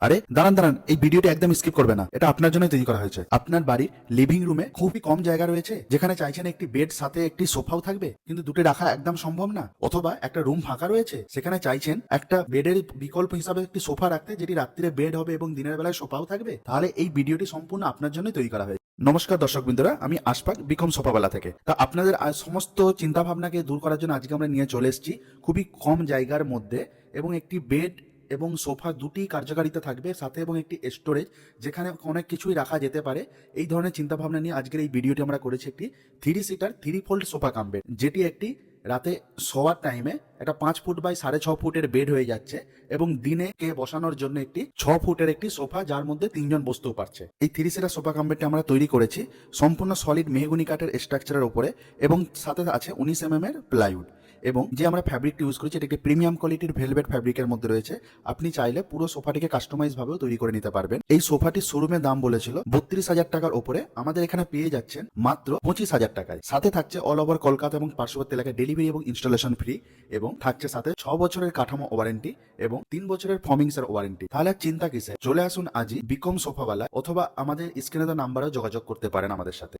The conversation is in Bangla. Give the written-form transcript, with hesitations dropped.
আরে দাঁড়ান দাঁড়ান, এই ভিডিওটি একদম স্কিপ করবে না, এটা আপনার জন্য তৈরি করা হয়েছে। আপনার বাড়ির লিভিং রুমে খুবই কম জায়গা রয়েছে, যেখানে চাইছেন একটি বেড সাথে একটি সোফাও থাকবে, কিন্তু দুটো রাখা একদম সম্ভব না। অথবা একটা রুম ফাঁকা রয়েছে, সেখানে চাইছেন একটা বেডের বিকল্প হিসাবে একটি সোফা রাখতে, যেটি রাত্রিরে বেড হবে এবং দিনের বেলায় সোফাও থাকবে। তাহলে এই ভিডিওটি সম্পূর্ণ আপনার জন্য তৈরি করা হয়েছে। নমস্কার দর্শক বিন্দুরা, আমি আশফাক বিকম সোফাওয়ালা থেকে। তা আপনাদের সমস্ত চিন্তা ভাবনাকে দূর করার জন্য আজকে আমরা নিয়ে চলে এসেছি খুবই কম জায়গার মধ্যে, এবং একটি বেড এবং সোফা দুটি কার্যকারিতা থাকবে সাথে, এবং একটি স্টোরেজ যেখানে অনেক কিছুই রাখা যেতে পারে। এই ধরনের চিন্তা ভাবনা নিয়ে আজকের এই ভিডিওটি আমরা করেছি। একটি 3 seater 3 fold sofa cum bed, যেটি একটি রাতে শোয়ার টাইমে একটা 5 ফুট বাই 6.5 ফুটের বেড হয়ে যাচ্ছে, এবং দিনে কে বসানোর জন্য একটি 6 ফুটের একটি সোফা, যার মধ্যে 3 জন বসতেও পারছে। এই 3 সিটার সোফা কাম বেডটি আমরা তৈরি করেছি সম্পূর্ণ সলিড মেহগনি কাঠের স্ট্রাকচারের উপরে, এবং সাথে আছে 19 mm এর প্লাইউড। এবং যে আমরা ফ্যাব্রিকটি ইউজ করেছি, এটা একটি প্রিমিয়াম কোয়ালিটির ভেলভেট ফ্যাব্রিকের মধ্যে রয়েছে। আপনি চাইলে পুরো সোফাটিকে কাস্টমাইজ ভাবেও তৈরি করে নিতে পারবেন। এই সোফাটির শোরুমে দাম বলেছিল 32,000 টাকার উপরে, আমাদের এখানে পেয়ে যাচ্ছেন মাত্র 25,000 টাকায়। সাথে থাকছে অল ওভার কলকাতা এবং পার্শ্ববর্তী এলাকায় ডেলিভারি এবং ইনস্টলেশন ফ্রি, এবং থাকছে সাথে 6 বছরের কাঠামো ওয়ারেন্টি এবং 3 বছরের ফর্মিংস এর ওয়ারেন্টি। তাহলে আর চিন্তা কিসে, চলে আসুন আজই বিকম সোফাওয়ালা, অথবা আমাদের স্ক্রিনে দেওয়া নাম্বারেও যোগাযোগ করতে পারেন আমাদের সাথে।